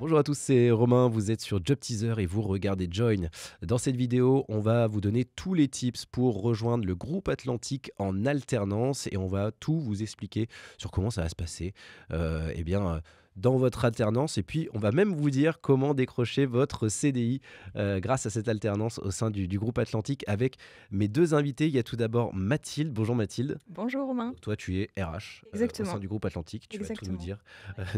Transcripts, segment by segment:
Bonjour à tous, c'est Romain, vous êtes sur Job Teaser et vous regardez Join. Dans cette vidéo, on va vous donner tous les tips pour rejoindre le groupe Atlantique en alternance et on va tout vous expliquer sur comment ça va se passer dans votre alternance. Et puis, on va même vous dire comment décrocher votre CDI grâce à cette alternance au sein du groupe Atlantique avec mes deux invités. Il y a tout d'abord Mathilde. Bonjour Mathilde. Bonjour Romain. Toi, tu es RH au sein Exactement, du groupe Atlantique. Tu vas tout nous exactement. dire.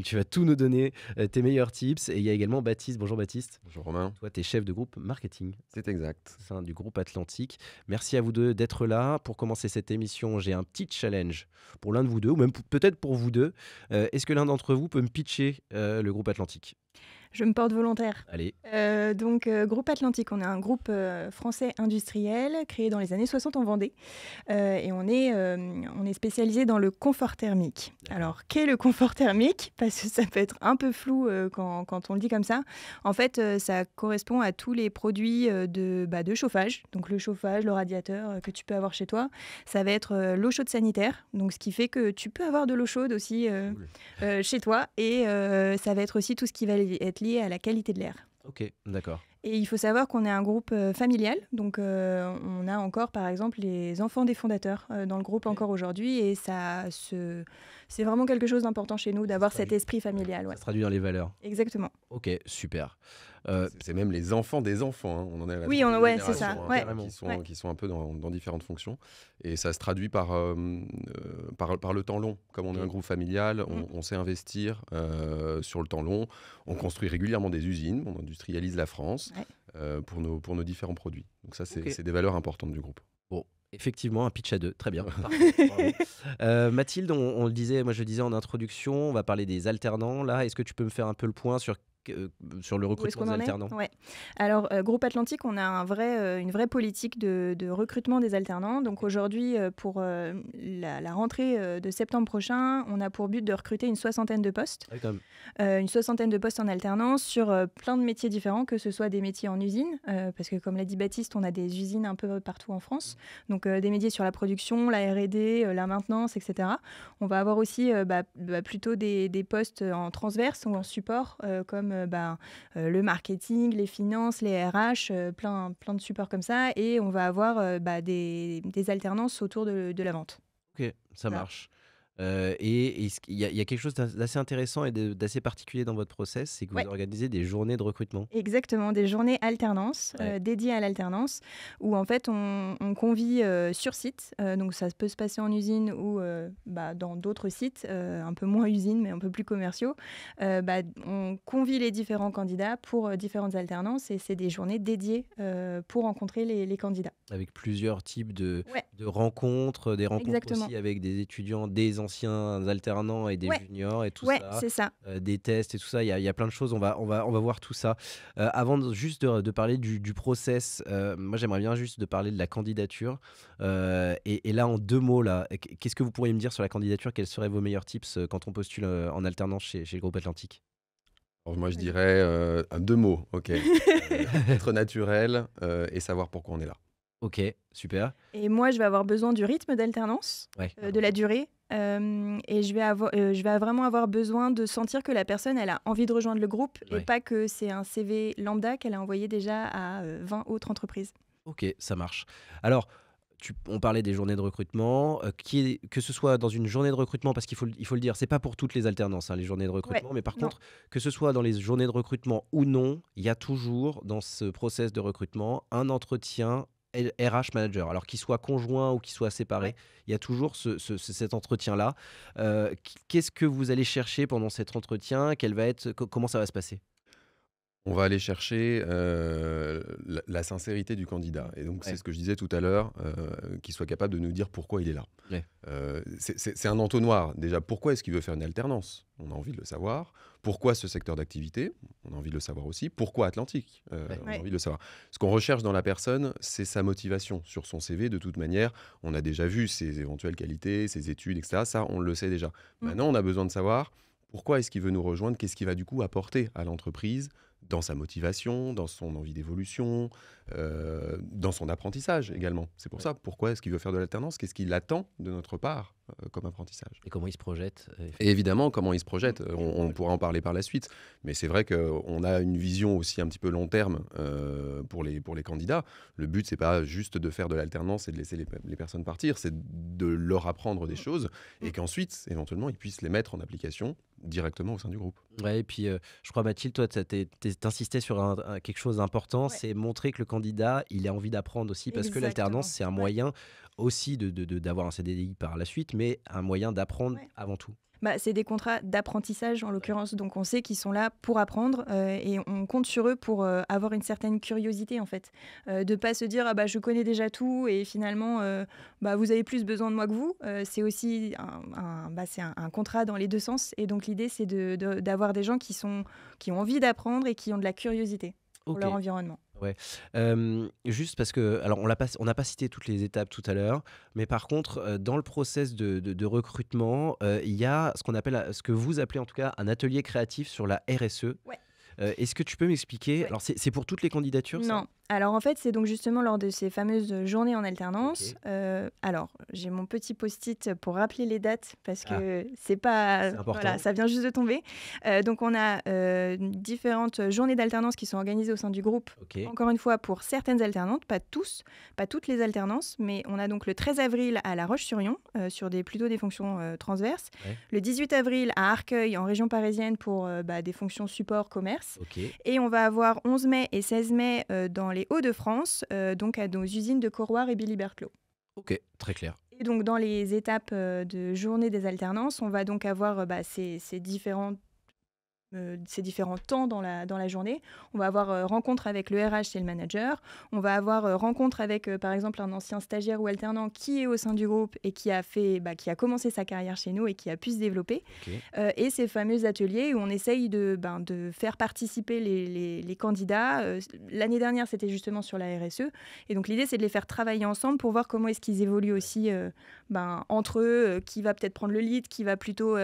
Tu vas tout nous donner, tes meilleurs tips. Et il y a également Baptiste. Bonjour Baptiste. Bonjour Romain, Toi, tu es chef de groupe marketing c'est exact. au sein du groupe Atlantique. Merci à vous deux d'être là. Pour commencer cette émission, j'ai un petit challenge pour l'un de vous deux, ou même peut-être pour vous deux. Est-ce que l'un d'entre vous peut me pitcher le groupe Atlantique? Je me porte volontaire. Allez, Groupe Atlantique, on est un groupe français industriel créé dans les années 60 en Vendée. Et on est spécialisé dans le confort thermique. D'accord. Alors, qu'est le confort thermique? Parce que ça peut être un peu flou quand on le dit comme ça. En fait, ça correspond à tous les produits de chauffage. Donc, le chauffage, le radiateur que tu peux avoir chez toi. Ça va être l'eau chaude sanitaire. Donc, ce qui fait que tu peux avoir de l'eau chaude aussi chez toi. Et ça va être aussi tout ce qui va être lié à la qualité de l'air. ok, d'accord. Et il faut savoir qu'on est un groupe familial, donc on a encore par exemple les enfants des fondateurs dans le groupe encore aujourd'hui, et c'est vraiment quelque chose d'important chez nous d'avoir cet esprit familial. Ouais. Ça se traduit dans les valeurs. Exactement. Ok, super. C'est même les enfants des enfants, hein. On en est à la Oui, troisième ouais, c'est ça. génération, Ouais. Carrément. qui sont un peu dans différentes fonctions. Et ça se traduit par le temps long. Comme on est un groupe familial, on sait investir sur le temps long. On construit régulièrement des usines, on industrialise la France pour nos différents produits. Donc ça, c'est Ok. c'est des valeurs importantes du groupe. Bon, effectivement, un pitch à deux, très bien. Parfait, bravo. Mathilde, on le disait, moi je le disais en introduction, on va parler des alternants. Là, est-ce que tu peux me faire un peu le point sur le Où est-ce recrutement qu'on des en est? alternants? Ouais. Alors, Groupe Atlantique, on a une vraie politique de recrutement des alternants. Donc aujourd'hui, pour la rentrée de septembre prochain, on a pour but de recruter une soixantaine de postes. Ouais, quand même. Une soixantaine de postes en alternance sur plein de métiers différents, que ce soit des métiers en usine, parce que comme l'a dit Baptiste, on a des usines un peu partout en France. Donc des métiers sur la production, la R&D, la maintenance, etc. On va avoir aussi plutôt des postes en transverse ou en support, comme le marketing, les finances, les RH, plein de supports comme ça. Et on va avoir des alternances autour de la vente. Ok, ça Voilà. marche. Et il y a quelque chose d'assez intéressant et d'assez particulier dans votre process, c'est que vous Ouais. organisez des journées de recrutement. Exactement, des journées alternance, Ouais. dédiées à l'alternance, où en fait on convie sur site, donc ça peut se passer en usine ou dans d'autres sites, un peu moins usines mais un peu plus commerciaux. On convie les différents candidats pour différentes alternances, et c'est des journées dédiées pour rencontrer les candidats. Avec plusieurs types Ouais, de rencontres, des rencontres exactement. aussi avec des étudiants, des anciens alternants et des Ouais, juniors et tout ouais, ça, c'est ça. des tests et tout ça. Il y a plein de choses. On va voir tout ça. Avant juste de parler du process, moi j'aimerais bien juste de parler de la candidature. Et là, en deux mots, là, qu'est-ce que vous pourriez me dire sur la candidature? Quels seraient vos meilleurs tips quand on postule en alternance chez le groupe Atlantique? Alors moi, je Vas-y. dirais deux mots, ok. Être naturel et savoir pourquoi on est là. Ok, super. Et moi, je vais avoir besoin du rythme d'alternance, Ouais. de la durée. Et je vais vraiment avoir besoin de sentir que la personne, elle a envie de rejoindre le groupe, Ouais. et pas que c'est un CV lambda qu'elle a envoyé déjà à 20 autres entreprises. Ok, ça marche. Alors, on parlait des journées de recrutement, que ce soit dans une journée de recrutement, parce qu'il faut le dire, c'est pas pour toutes les alternances, hein, les journées de recrutement, Ouais, mais par non. contre, que ce soit dans les journées de recrutement ou non, il y a toujours dans ce process de recrutement un entretien RH manager, alors qu'il soit conjoint ou qu'il soit séparé, Ouais. il y a toujours cet entretien-là. Qu'est-ce que vous allez chercher pendant cet entretien? Comment ça va se passer? On va aller chercher la sincérité du candidat. Et donc, Ouais. c'est ce que je disais tout à l'heure, qu'il soit capable de nous dire pourquoi il est là. Ouais. C'est un entonnoir. Déjà, pourquoi est-ce qu'il veut faire une alternance? On a envie de le savoir. Pourquoi ce secteur d'activité? On a envie de le savoir aussi. Pourquoi Atlantique? On a Ouais. envie de le savoir. Ce qu'on recherche dans la personne, c'est sa motivation. Sur son CV, de toute manière, on a déjà vu ses éventuelles qualités, ses études, etc. Ça, on le sait déjà. Mm. Maintenant, on a besoin de savoir pourquoi est-ce qu'il veut nous rejoindre, qu'est-ce qu'il va du coup apporter à l'entreprise dans sa motivation, dans son envie d'évolution, dans son apprentissage également. C'est pour ça, pourquoi est-ce qu'il veut faire de l'alternance? Qu'est-ce qu'il attend de notre part comme apprentissage? Et comment il se projette Et évidemment, comment il se projette, on pourra en parler par la suite. Mais c'est vrai qu'on a une vision aussi un petit peu long terme pour les candidats. Le but, c'est pas juste de faire de l'alternance et de laisser les personnes partir, c'est de leur apprendre des choses et qu'ensuite, éventuellement, ils puissent les mettre en application directement au sein du groupe. Ouais, et puis je crois, Mathilde, toi, t'insistais sur quelque chose d'important, Ouais. c'est montrer que le candidat, il a envie d'apprendre aussi, parce que l'alternance, Exactement. c'est un moyen aussi d'avoir un CDI par la suite, mais un moyen d'apprendre Ouais. avant tout. Bah, c'est des contrats d'apprentissage en l'occurrence, donc on sait qu'ils sont là pour apprendre et on compte sur eux pour avoir une certaine curiosité en fait. De pas se dire ah bah je connais déjà tout et finalement bah, vous avez plus besoin de moi que vous. C'est aussi c'est un contrat dans les deux sens et donc l'idée c'est d'avoir des gens qui ont envie d'apprendre et qui ont de la curiosité pour Ok. leur environnement. Ouais. Juste parce que, alors on n'a pas cité toutes les étapes tout à l'heure, mais par contre, dans le process de recrutement, il y a ce qu'on appelle, ce que vous appelez en tout cas un atelier créatif sur la RSE. Ouais. Est-ce que tu peux m'expliquer? Ouais. Alors c'est pour toutes les candidatures, ça? Non. Alors en fait, c'est donc justement lors de ces fameuses journées en alternance. Ok. Alors, j'ai mon petit post-it pour rappeler les dates parce Ah. que c'est pas. C'est important. Voilà, ça vient juste de tomber. Donc on a différentes journées d'alternance qui sont organisées au sein du groupe. Ok. Encore une fois, pour certaines alternantes, pas toutes les alternances, mais on a donc le 13 avril à La Roche-sur-Yon, plutôt des fonctions transverses. Ouais. Le 18 avril à Arcueil, en région parisienne, pour des fonctions support commerce. Ok. Et on va avoir 11 mai et 16 mai dans les Hauts-de-France, donc à nos usines de Corroir et Billy-Berclos. Ok. Très clair. Et donc dans les étapes de journée des alternances, on va donc avoir ces différents temps dans la journée. On va avoir rencontre avec le RH et le manager. On va avoir rencontre avec, par exemple, un ancien stagiaire ou alternant qui est au sein du groupe et qui a commencé sa carrière chez nous et qui a pu se développer. Ok. Et ces fameux ateliers où on essaye de faire participer les candidats. L'année dernière, c'était justement sur la RSE. Et donc, l'idée, c'est de les faire travailler ensemble pour voir comment est-ce qu'ils évoluent aussi entre eux, qui va peut-être prendre le lead, qui va plutôt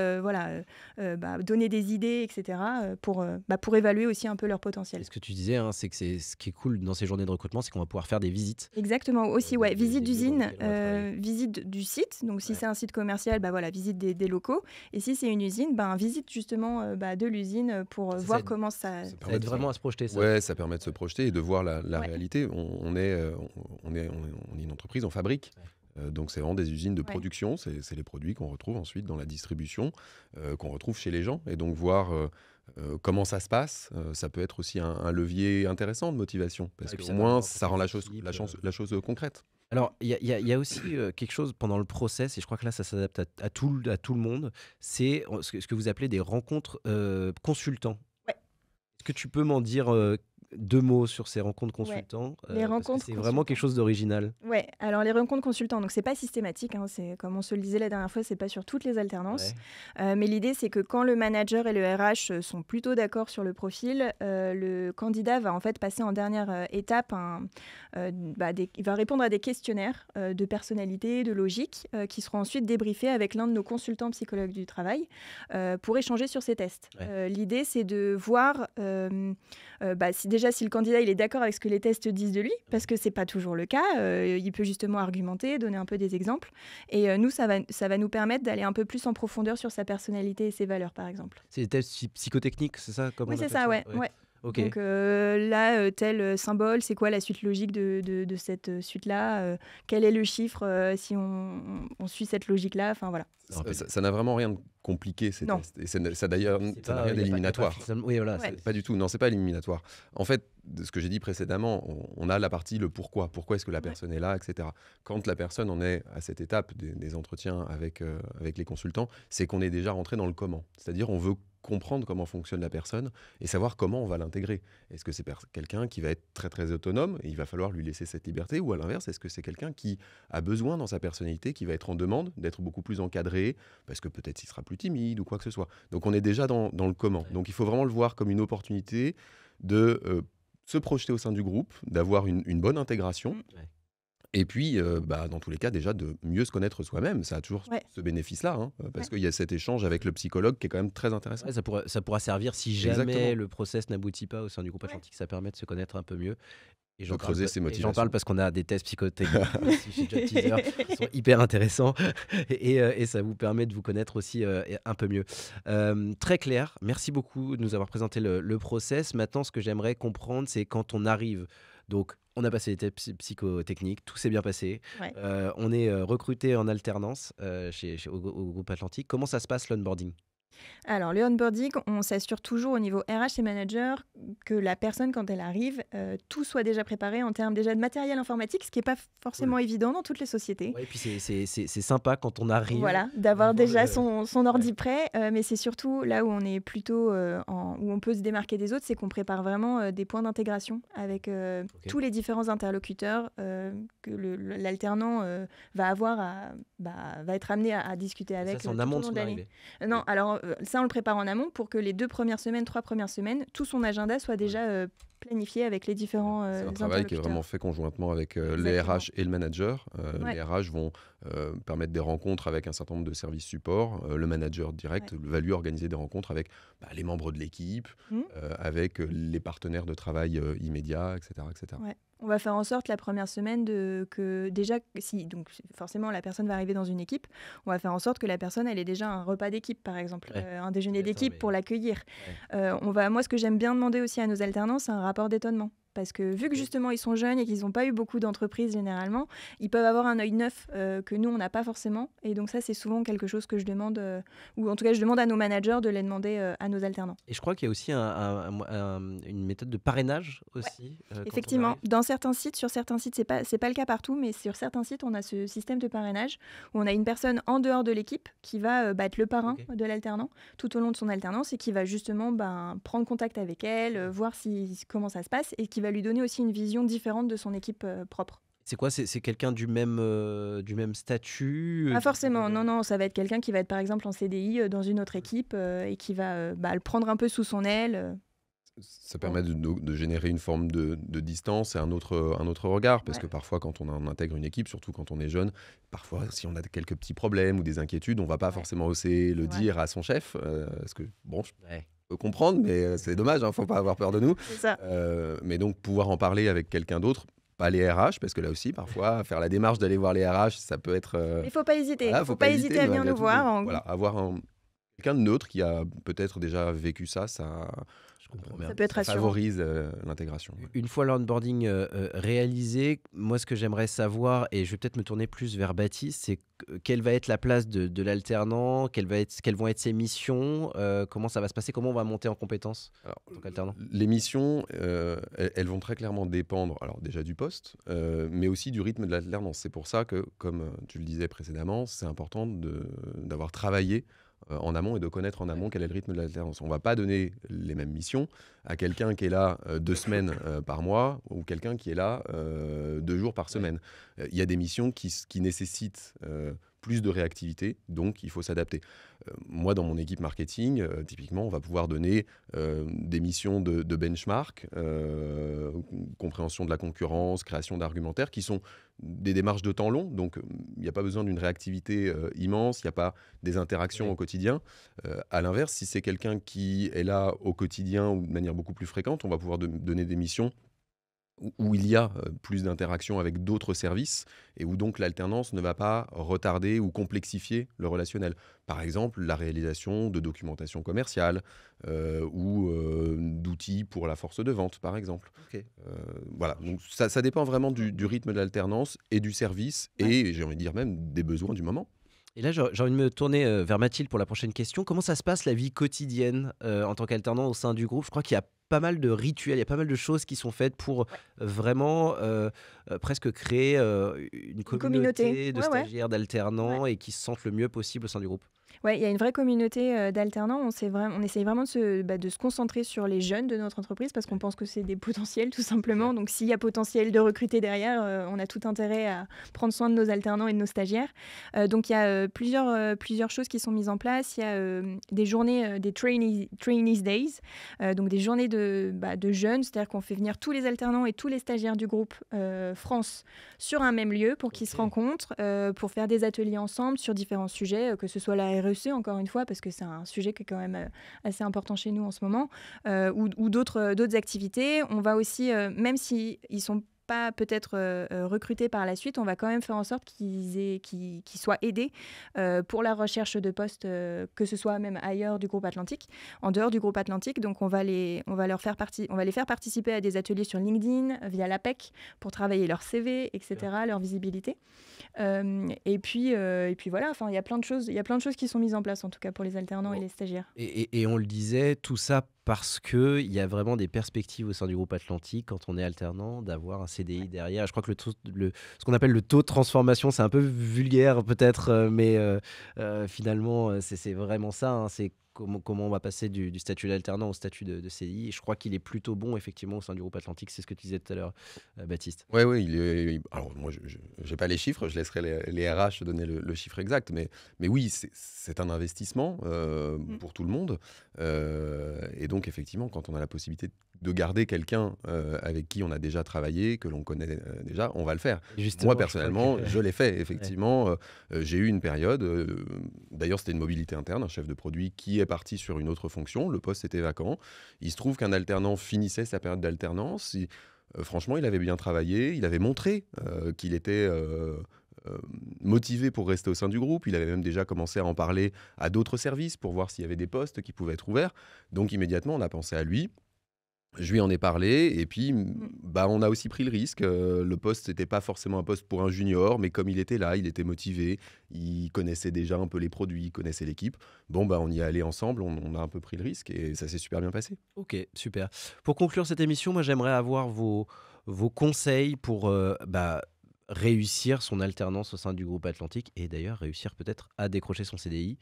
donner des idées, etc., pour évaluer aussi un peu leur potentiel. Et ce que tu disais, hein, c'est que ce qui est cool dans ces journées de recrutement, c'est qu'on va pouvoir faire des visites. Exactement, aussi, ouais, des visite lieux dans d'usine, lesquels on va travailler. visite du site. Donc, si Ouais. c'est un site commercial, visite des locaux. Et si c'est une usine, visite justement de l'usine pour Ça voir aide. comment ça. Ça Ça aide vraiment à se projeter, ça. Ouais, ça permet de se projeter et de voir la Ouais. réalité. On est une entreprise, on fabrique. Donc c'est vraiment des usines de Ouais. production, c'est les produits qu'on retrouve ensuite dans la distribution, qu'on retrouve chez les gens. Et donc voir comment ça se passe, ça peut être aussi un levier intéressant de motivation, parce Et puis qu'au ça permet moins de ça rencontrer rend des la chose concrète. Alors, il y a aussi quelque chose pendant le process, et je crois que là, ça s'adapte à tout le monde, c'est ce que vous appelez des rencontres consultants. Ouais. Est-ce que tu peux m'en dire deux mots sur ces rencontres Ouais. consultants? Les Parce que rencontres c'est vraiment consultants. quelque chose d'original. Ouais, alors les rencontres consultants, donc c'est pas systématique, hein, c'est comme on se le disait la dernière fois, c'est pas sur toutes les alternances. Mais l'idée c'est que quand le manager et le RH sont plutôt d'accord sur le profil, le candidat va en fait passer en dernière étape il va répondre à des questionnaires de personnalité, de logique, qui seront ensuite débriefés avec l'un de nos consultants psychologues du travail pour échanger sur ces tests. Ouais. L'idée c'est de voir si le candidat il est d'accord avec ce que les tests disent de lui, parce que c'est pas toujours le cas, il peut justement argumenter, donner un peu des exemples. Et nous, ça va nous permettre d'aller un peu plus en profondeur sur sa personnalité et ses valeurs, par exemple. C'est des tests psychotechniques, c'est ça? Oui, c'est ça, ouais. Ok. Donc tel symbole, c'est quoi la suite logique de cette suite-là quel est le chiffre si on suit cette logique-là? Enfin, voilà. Ça n'a vraiment rien de compliqué, ces Non. tests. Et ça d'ailleurs, ça n'a rien d'éliminatoire. Oui, voilà. Ouais. Pas du tout, non, c'est pas éliminatoire. En fait, de ce que j'ai dit précédemment, on a la partie le pourquoi. Pourquoi est-ce que la personne est là, etc. Quand la personne en est à cette étape des entretiens avec les consultants, c'est qu'on est déjà rentré dans le comment. C'est-à-dire, on veut comprendre comment fonctionne la personne et savoir comment on va l'intégrer. Est-ce que c'est quelqu'un qui va être très très autonome et il va falloir lui laisser cette liberté, ou à l'inverse, est-ce que c'est quelqu'un qui a besoin dans sa personnalité, qui va être en demande d'être beaucoup plus encadré parce que peut-être il sera plus timide ou quoi que ce soit. Donc on est déjà dans le comment. Donc il faut vraiment le voir comme une opportunité de se projeter au sein du groupe, d'avoir une bonne intégration. Ouais. Et puis, dans tous les cas, déjà, de mieux se connaître soi-même. Ça a toujours Ouais. ce bénéfice-là, hein, parce Ouais. qu'il y a cet échange avec le psychologue qui est quand même très intéressant. Ouais, ça pourra servir si jamais Exactement. le process n'aboutit pas au sein du groupe Ouais. Atlantique. Ça permet de se connaître un peu mieux. Et De creuser ses j'en motivations. parle parce qu'on a des tests psychotechniques ici chez Job Teaser qui sont hyper intéressants et ça vous permet de vous connaître aussi un peu mieux. Très clair, merci beaucoup de nous avoir présenté le process. Maintenant, ce que j'aimerais comprendre, c'est quand on arrive. Donc, on a passé les tests psychotechniques, tout s'est bien passé. Ouais. On est recruté en alternance au groupe Atlantique. Comment ça se passe l'onboarding? Alors, le onboarding, on s'assure toujours au niveau RH et manager que la personne, quand elle arrive, tout soit déjà préparé en termes déjà de matériel informatique, ce qui n'est pas forcément évident dans toutes les sociétés. Ouais, et puis c'est sympa quand on arrive. Voilà, d'avoir voir déjà le- son ordi prêt, mais c'est surtout là où on est plutôt où on peut se démarquer des autres, c'est qu'on prépare vraiment des points d'intégration avec Ok. tous les différents interlocuteurs que l'alternant va être amené à discuter Ça, avec c'est en tout amont au de long son de l'année. arrivée. Non, alors ça, on le prépare en amont pour que les 3 premières semaines, tout son agenda soit déjà planifié avec les différents C'est un travail qui est interlocuteurs. vraiment fait conjointement avec les Exactement. RH et le manager. Ouais. Les RH vont permettre des rencontres avec un certain nombre de services support. Le manager direct va lui organiser des rencontres avec les membres de l'équipe, Mhm. avec les partenaires de travail immédiats, etc., etc. Ouais. On va faire en sorte la première semaine que déjà, si donc forcément la personne va arriver dans une équipe, on va faire en sorte que la personne elle ait déjà un repas d'équipe par exemple, Ouais. un déjeuner Attends, d'équipe mais- pour l'accueillir. Ouais. Moi ce que j'aime bien demander aussi à nos alternants, c'est un rapport d'étonnement. Parce que vu que Ok. justement ils sont jeunes et qu'ils n'ont pas eu beaucoup d'entreprises généralement, ils peuvent avoir un œil neuf que nous on n'a pas forcément. Et donc ça c'est souvent quelque chose que je demande, ou en tout cas je demande à nos managers de les demander à nos alternants. Et je crois qu'il y a aussi une méthode de parrainage aussi. Quand on Effectivement, arrive. dans certains sites, sur certains sites, c'est pas le cas partout, mais sur certains sites, on a ce système de parrainage où on a une personne en dehors de l'équipe qui va être le parrain Ok. de l'alternant tout au long de son alternance et qui va justement prendre contact avec elle, voir comment ça se passe et qui va lui donner aussi une vision différente de son équipe propre. C'est quoi? C'est quelqu'un du même statut? Pas forcément, non, ça va être quelqu'un qui va être par exemple en CDI dans une autre équipe et qui va le prendre un peu sous son aile. Ça permet de générer une forme de distance et un autre regard, parce Ouais. que parfois, quand on intègre une équipe, surtout quand on est jeune, parfois, si on a quelques petits problèmes ou des inquiétudes, on va pas forcément oser le Ouais. dire à son chef, parce que, bon, je Ouais. peux comprendre, mais c'est dommage, hein, faut pas avoir peur de nous. C'est ça. Mais donc, pouvoir en parler avec quelqu'un d'autre, pas les RH, parce que là aussi, parfois, faire la démarche d'aller voir les RH, ça peut être... Il faut pas hésiter. voilà, Faut pas hésiter à mais venir malgré nous tout, voir. voilà, avoir quelqu'un de neutre qui a peut-être déjà vécu ça, Je comprends bien. Ça peut être ça rassurant. favorise l'intégration. Une fois l'onboarding réalisé, moi ce que j'aimerais savoir, et je vais peut-être me tourner plus vers Baptiste, c'est quelle va être la place de l'alternant, quelles vont être ses missions, comment ça va se passer, comment on va monter en compétences Alors, en tant qu'alternant. les missions, elles vont très clairement dépendre, alors déjà du poste, mais aussi du rythme de l'alternance. C'est pour ça que, comme tu le disais précédemment, c'est important d'avoir travaillé en amont et de connaître en amont quel est le rythme de l'alternance. On ne va pas donner les mêmes missions à quelqu'un qui est là 2 semaines par mois ou quelqu'un qui est là 2 jours par semaine. Il y a des missions qui nécessitent plus de réactivité, donc il faut s'adapter. Moi, dans mon équipe marketing, typiquement, on va pouvoir donner des missions de benchmark, compréhension de la concurrence, création d'argumentaires, qui sont des démarches de temps long, donc il n'y a pas besoin d'une réactivité immense, il n'y a pas des interactions Ouais. au quotidien. À l'inverse, si c'est quelqu'un qui est là au quotidien ou de manière beaucoup plus fréquente, on va pouvoir donner des missions où il y a plus d'interactions avec d'autres services et où donc l'alternance ne va pas retarder ou complexifier le relationnel. Par exemple, la réalisation de documentation commerciale ou d'outils pour la force de vente, par exemple. Ok. Voilà, donc ça dépend vraiment du rythme de l'alternance et du service et j'ai envie de dire même des besoins du moment. Et là, j'ai envie de me tourner vers Mathilde pour la prochaine question. Comment ça se passe la vie quotidienne en tant qu'alternant au sein du groupe? Je crois qu'il y a pas mal de rituels, il y a pas mal de choses qui sont faites pour vraiment presque créer une communauté de Ouais, ouais. stagiaires, d'alternants et qui se sentent le mieux possible au sein du groupe. Ouais, il y a une vraie communauté d'alternants. On essaye vraiment de se concentrer sur les jeunes de notre entreprise parce qu'on pense que c'est des potentiels tout simplement. Donc s'il y a potentiel de recruter derrière, on a tout intérêt à prendre soin de nos alternants et de nos stagiaires. Donc il y a plusieurs choses qui sont mises en place. Il y a des journées, des trainees days, donc des journées de jeunes, c'est-à-dire qu'on fait venir tous les alternants et tous les stagiaires du groupe France sur un même lieu pour qu'ils se rencontrent, pour faire des ateliers ensemble sur différents sujets, que ce soit la REC, encore une fois, parce que c'est un sujet qui est quand même assez important chez nous en ce moment, ou d'autres activités. On va aussi, même s'ils sont pas peut-être recrutés par la suite, on va quand même faire en sorte qu'ils soient aidés pour la recherche de postes, que ce soit même ailleurs du groupe Atlantique, en dehors du groupe Atlantique. Donc on va les faire participer à des ateliers sur LinkedIn, via l'APEC, pour travailler leur CV, etc., leur visibilité. Et puis voilà, il y a plein de choses qui sont mises en place, en tout cas pour les alternants et les stagiaires. Et on le disait, tout ça parce qu'il y a vraiment des perspectives au sein du groupe Atlantique, quand on est alternant, d'avoir un CDI derrière. Je crois que ce qu'on appelle le taux de transformation, c'est un peu vulgaire peut-être, mais finalement, c'est vraiment ça. Hein, c'est comment on va passer du statut d'alternant au statut de CDI. Et je crois qu'il est plutôt bon, effectivement, au sein du groupe Atlantique. C'est ce que tu disais tout à l'heure, Baptiste. Oui, alors moi, je n'ai pas les chiffres, je laisserai les RH donner le chiffre exact, mais oui, c'est un investissement pour tout le monde. Et donc, effectivement, quand on a la possibilité de garder quelqu'un avec qui on a déjà travaillé, que l'on connaît déjà, on va le faire. Justement, moi, personnellement, je l'ai fait, effectivement. J'ai eu une période, d'ailleurs, c'était une mobilité interne, un chef de produit qui est parti sur une autre fonction, le poste était vacant. Il se trouve qu'un alternant finissait sa période d'alternance. Franchement, il avait bien travaillé, il avait montré qu'il était motivé pour rester au sein du groupe. Il avait même déjà commencé à en parler à d'autres services pour voir s'il y avait des postes qui pouvaient être ouverts. Donc immédiatement, on a pensé à lui. Je lui en ai parlé et puis on a aussi pris le risque. Le poste n'était pas forcément un poste pour un junior, mais comme il était là, il était motivé, il connaissait déjà un peu les produits, il connaissait l'équipe. On y est allé ensemble, on a un peu pris le risque et ça s'est super bien passé. Ok, super. Pour conclure cette émission, moi j'aimerais avoir vos conseils pour réussir son alternance au sein du groupe Atlantique et d'ailleurs réussir peut-être à décrocher son CDI.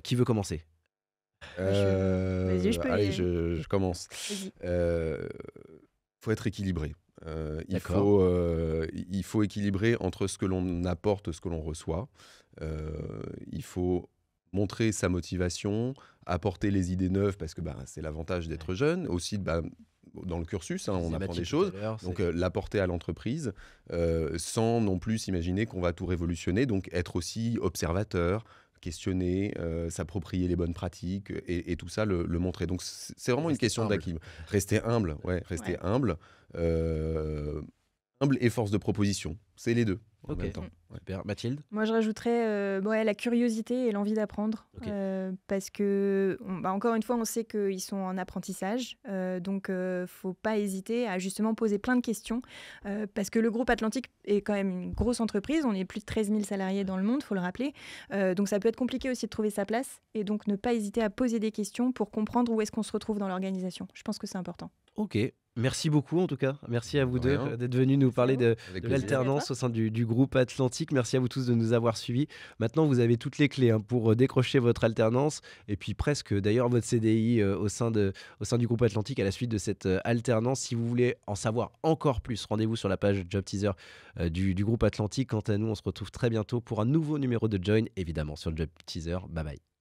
Qui veut commencer ? Vas-y, je peux Allez, je commence. Faut être équilibré. Il faut équilibrer entre ce que l'on apporte, ce que l'on reçoit. Il faut montrer sa motivation, apporter les idées neuves, parce que c'est l'avantage d'être jeune. Aussi, dans le cursus, on apprend des choses. Donc, l'apporter à l'entreprise, sans non plus s'imaginer qu'on va tout révolutionner. Donc, être aussi observateur, questionner, s'approprier les bonnes pratiques et tout ça, le montrer. Donc, c'est vraiment une question d'équilibre. Rester humble, humble. Humble et force de proposition, c'est les deux en même temps. Super. Mathilde ? Moi, je rajouterais la curiosité et l'envie d'apprendre. Parce que, encore une fois, on sait qu'ils sont en apprentissage. Donc, faut pas hésiter à justement poser plein de questions. Parce que le groupe Atlantique est quand même une grosse entreprise. On est plus de 13 000 salariés dans le monde, il faut le rappeler. Donc, ça peut être compliqué aussi de trouver sa place. Et donc, ne pas hésiter à poser des questions pour comprendre où est-ce qu'on se retrouve dans l'organisation. Je pense que c'est important. Ok. Merci beaucoup en tout cas. Merci à vous deux d'être venus nous parler de l'alternance au sein du groupe Atlantique. Merci à vous tous de nous avoir suivis. Maintenant, vous avez toutes les clés pour décrocher votre alternance et puis presque d'ailleurs votre CDI au sein du groupe Atlantique à la suite de cette alternance. Si vous voulez en savoir encore plus, rendez-vous sur la page Job Teaser du groupe Atlantique. Quant à nous, on se retrouve très bientôt pour un nouveau numéro de Join, évidemment sur Job Teaser. Bye bye.